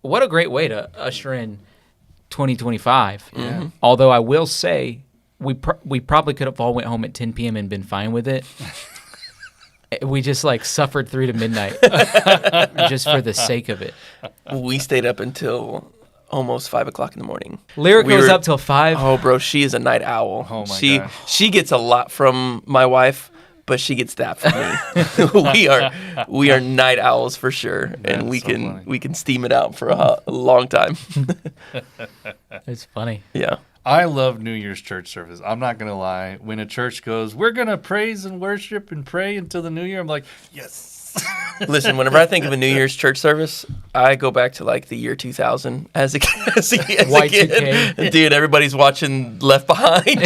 what a great way to usher in 2025. Yeah. Although I will say, we probably could have all went home at 10 p.m. and been fine with it. We just like suffered through to midnight just for the sake of it. We stayed up until almost 5 o'clock in the morning. Lyric goes up till 5. Oh, bro, she is a night owl. Oh my gosh. She gets a lot from my wife, but she gets that from me. we are night owls for sure, and we can steam it out for a long time. It's funny. Yeah. I love New Year's church service. I'm not going to lie. When a church goes, we're going to praise and worship and pray until the new year, I'm like, yes. Listen, whenever I think of a New Year's church service, I go back to like the year 2000 as a kid. Dude, everybody's watching Left Behind.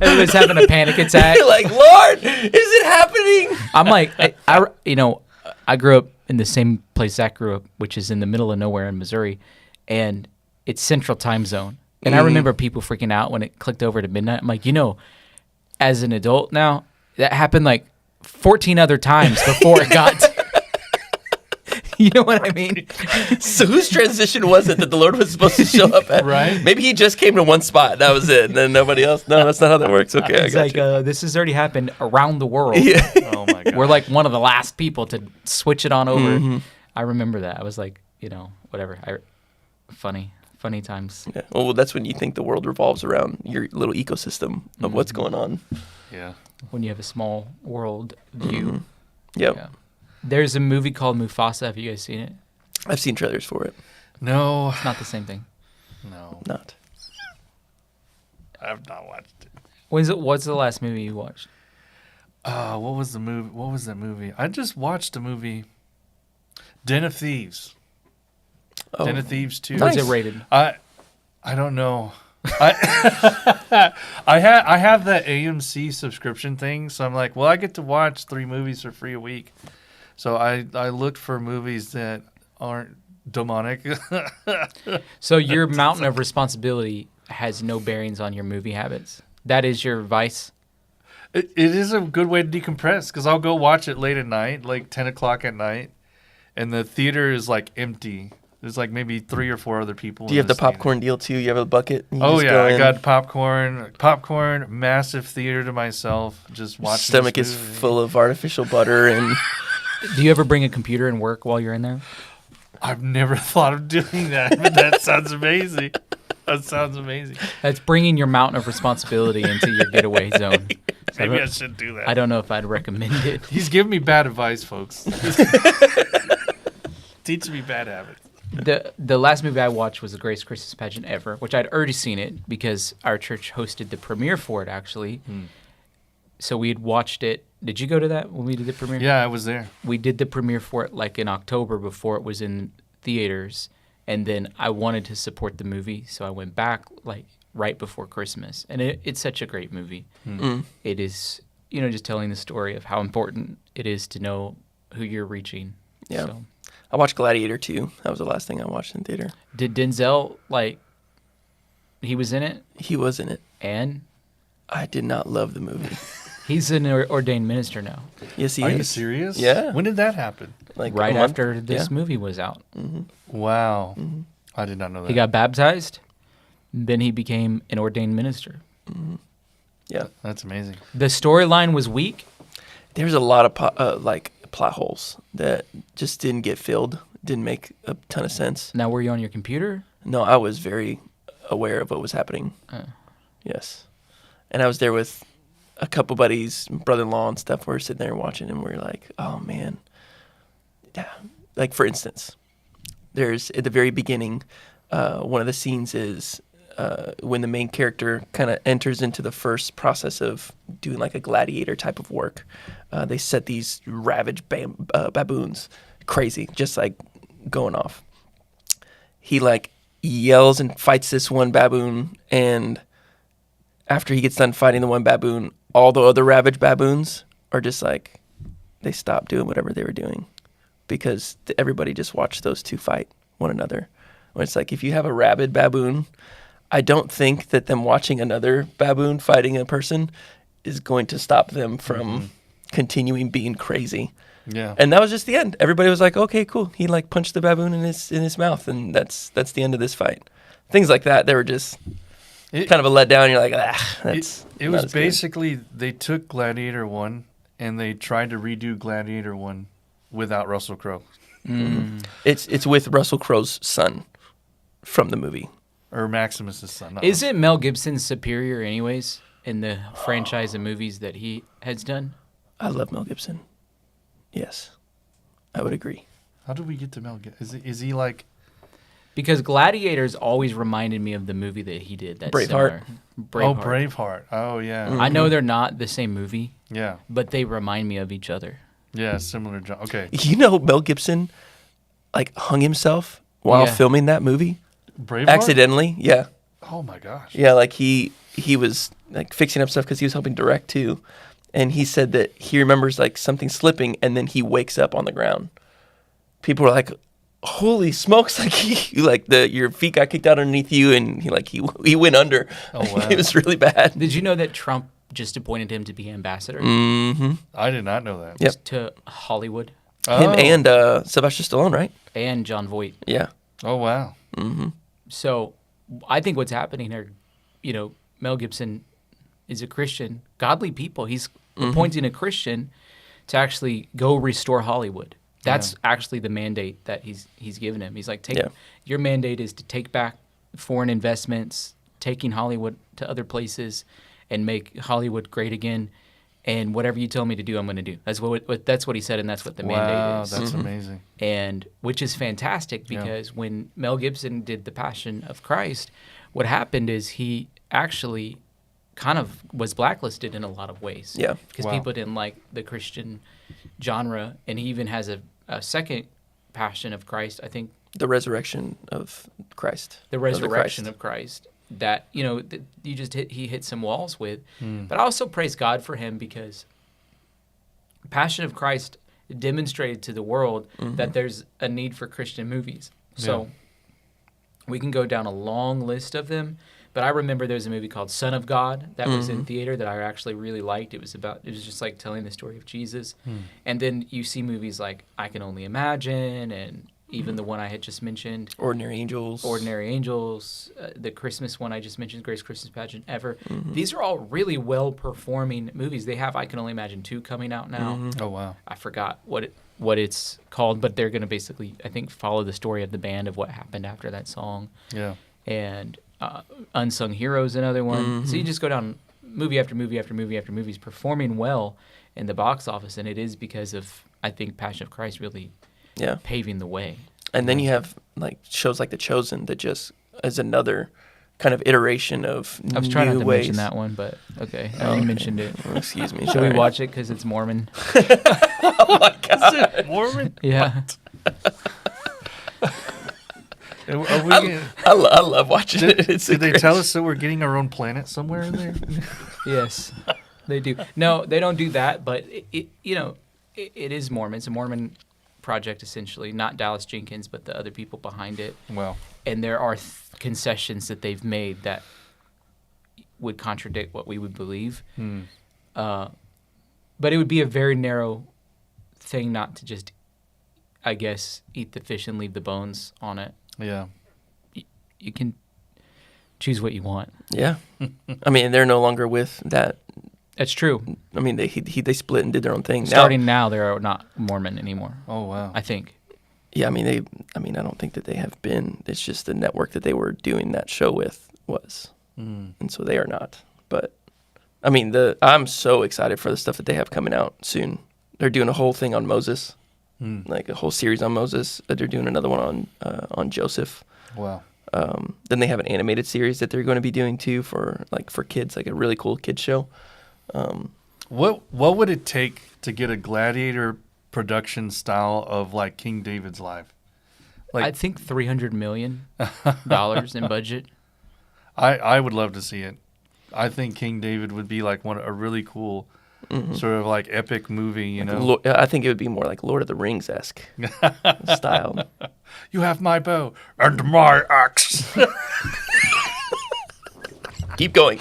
Everybody's having a panic attack. You're like, Lord, is it happening? I'm like, I grew up in the same place Zach grew up, which is in the middle of nowhere in Missouri, and it's Central Time Zone. And I remember people freaking out when it clicked over to midnight. I'm like, as an adult now, that happened like 14 other times before it got to, you know what I mean? So whose transition was it that the Lord was supposed to show up at? Right. Maybe he just came to one spot. That was it. And then nobody else. No, that's not how that works. Okay, It's like, this has already happened around the world. Yeah. Oh, my God. We're like one of the last people to switch it on over. I remember that. I was like, whatever. Funny times. Yeah. Well, that's when you think the world revolves around your little ecosystem of what's going on. Yeah. When you have a small world view. Yep. Yeah. There's a movie called Mufasa. Have you guys seen it? I've seen trailers for it. No. It's not the same thing. No. Not. I've not watched it. What's the last movie you watched? What was the movie? What was that movie? I just watched a movie, Den of Thieves. Oh. Den of Thieves 2. What's it rated? I don't know. I have that AMC subscription thing, so I'm like, well, I get to watch 3 movies for free a week. So I looked for movies that aren't demonic. So your mountain of responsibility has no bearings on your movie habits. That is your vice. It is a good way to decompress because I'll go watch it late at night, like 10 o'clock at night, and the theater is like empty. There's like maybe 3 or 4 other people. Do you have the popcorn deal too? You have a bucket? Oh yeah, I got popcorn, massive theater to myself. Just watching. Stomach is full of artificial butter and. Do you ever bring a computer and work while you're in there? I've never thought of doing that, but that sounds amazing. That sounds amazing. That's bringing your mountain of responsibility into your getaway zone. So Maybe I should do that. I don't know if I'd recommend it. He's giving me bad advice, folks. Teaching me bad habits. The last movie I watched was The Greatest Christmas Pageant Ever, which I'd already seen it because our church hosted the premiere for it, actually. So we had watched it. Did you go to that when we did the premiere? Yeah, I was there. We did the premiere for it like in October before it was in theaters. And then I wanted to support the movie, so I went back like right before Christmas. And it's such a great movie. It is, just telling the story of how important it is to know who you're reaching. Yeah. So. I watched Gladiator 2. That was the last thing I watched in theater. Did Denzel, he was in it? He was in it. And? I did not love the movie. He's an ordained minister now. Yes, he Are is. you serious? Yeah. When did that happen? Like right after this movie was out. Wow. I did not know that. He got baptized. Then he became an ordained minister. Yeah. That's amazing. The storyline was weak. There's a lot of plot holes that just didn't get filled. Didn't make a ton of sense. Now, were you on your computer? No, I was very aware of what was happening. Yes. And I was there with a couple buddies, brother-in-law and stuff. We were sitting there watching, and we were like, oh, man. Yeah. Like, for instance, there's at the very beginning, one of the scenes is when the main character kind of enters into the first process of doing like a gladiator type of work. They set these ravaged baboons, crazy, just like going off. He like yells and fights this one baboon, and after he gets done fighting the one baboon, all the other ravaged baboons are just like, they stop doing whatever they were doing because everybody just watched those two fight one another. When it's like, if you have a rabid baboon, I don't think that them watching another baboon fighting a person is going to stop them from continuing being crazy. Yeah. And that was just the end. Everybody was like, okay, cool. He like punched the baboon in his mouth, and that's the end of this fight. Things like that. They were just kind of a letdown. You're like, that's. It was basically they took Gladiator 1 and they tried to redo Gladiator 1 without Russell Crowe. It's with Russell Crowe's son from the movie. Or Maximus's son. Isn't Mel Gibson superior anyways in the franchise of movies that he has done? I love Mel Gibson. Yes, I would agree. How did we get to Mel Gibson? Is he like... Because Gladiators always reminded me of the movie that he did. That's Braveheart. Similar. Oh, Braveheart. Oh, yeah. I know they're not the same movie. Yeah. But they remind me of each other. Yeah, similar. Okay. You know, Mel Gibson like hung himself while filming that movie. Braveheart? Accidentally, yeah. Oh my gosh. Yeah, like he was like fixing up stuff because he was helping direct too, and he said that he remembers like something slipping, and then he wakes up on the ground. People were like, "Holy smokes!" Like your feet got kicked out underneath you, and he went under. Oh wow. It was really bad. Did you know that Trump just appointed him to be ambassador Mm-hmm. I did not know that. Yep. to Hollywood Him and Sylvester Stallone, right? and John Voight? Yeah. Oh wow. Mm-hmm. So I think what's happening here, Mel Gibson is a Christian, godly people. He's appointing a Christian to actually go restore Hollywood. That's actually the mandate that he's given him. He's like, your mandate is to take back foreign investments, taking Hollywood to other places, and make Hollywood great again. And whatever you tell me to do, I'm going to do. That's what he said, and that's what the mandate is. Wow, that's amazing. And which is fantastic because when Mel Gibson did The Passion of Christ, what happened is he actually kind of was blacklisted in a lot of ways. Yeah. Because people didn't like the Christian genre, and he even has a second Passion of Christ, I think. The resurrection of Christ. The resurrection of Christ. That he hit some walls with, but I also praise God for him because Passion of Christ demonstrated to the world that there's a need for Christian movies. So we can go down a long list of them, but I remember there was a movie called Son of God that was in theater that I actually really liked. It was just like telling the story of Jesus, and then you see movies like I Can Only Imagine and even the one I had just mentioned. Ordinary Angels. The Christmas one I just mentioned, Greatest Christmas Pageant Ever. These are all really well-performing movies. They have I Can Only Imagine 2 coming out now. Oh, wow. I forgot what it's called, but they're going to basically, I think, follow the story of the band of what happened after that song. Yeah. And Unsung Heroes, another one. So you just go down movie after movie after movie after movies performing well in the box office, and it is because of, I think, Passion of Christ really paving the way. And then you have like shows like The Chosen that just is another kind of iteration of I was trying not to ways. mention that one, but okay. I already mentioned it. Well, excuse me. Should we watch it because it's Mormon? Oh my God. Is it Mormon? Yeah. I love watching it. Did they tell us that we're getting our own planet somewhere in there? Yes, they do. No, they don't do that, but it is Mormon. It's a Mormon project, essentially. Not Dallas Jenkins, but the other people behind it. Well. And there are concessions that they've made that would contradict what we would believe. But it would be a very narrow thing not to just, I guess, eat the fish and leave the bones on it. Yeah. You can choose what you want. Yeah. I mean, they're no longer with that. That's true. I mean, they split and did their own thing. Starting now, they are not Mormon anymore. Oh, wow. I think. Yeah, I mean, I don't think that they have been. It's just the network that they were doing that show with was. And so they are not. But, I mean, I'm so excited for the stuff that they have coming out soon. They're doing a whole thing on Moses, like a whole series on Moses. They're doing another one on Joseph. Wow. Then they have an animated series that they're going to be doing too for kids, like a really cool kids show. What would it take to get a Gladiator production style of like King David's life? Like, I think $300 million in budget. I would love to see it. I think King David would be like a really cool sort of like epic movie, you know. I think it would be more like Lord of the Rings-esque style. You have my bow and my axe. Keep going.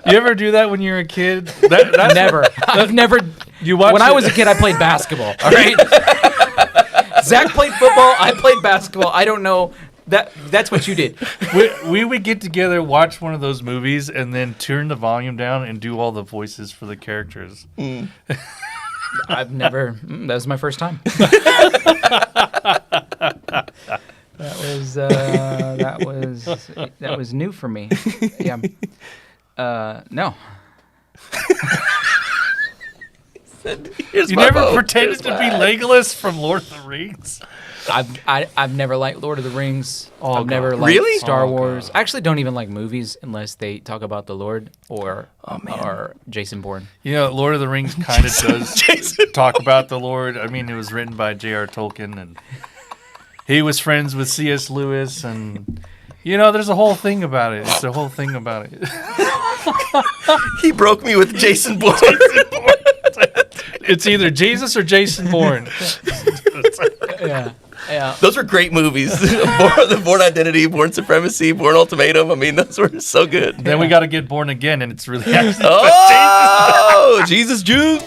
You ever do that when you're a kid? Never. I've never. You watch When I was a kid, I played basketball. All right. Zach played football. I played basketball. I don't know. That's what you did. we would get together, watch one of those movies, and then turn the volume down and do all the voices for the characters. I've never. That was my first time. That was new for me. Yeah. No. Here's You my never vote. pretended Here's to be my- Legolas from Lord of the Rings? I've never liked Lord of the Rings. Oh, I've never God. liked Really? Star Oh, Wars. God. I actually don't even like movies unless they talk about the Lord or man. or Jason Bourne. You know, Lord of the Rings kind of does Jason. talk about the Lord. I mean, it was written by J.R. Tolkien, and he was friends with C.S. Lewis, and there's a whole thing about it. It's a whole thing about it. He broke me with Jason Bourne. It's either Jesus or Jason Bourne. Yeah. Yeah. Those were great movies. The Bourne Identity, Bourne Supremacy, Bourne Ultimatum. I mean, those were so good. Then we got to get born again, and it's really actually Oh, Jesus Jews.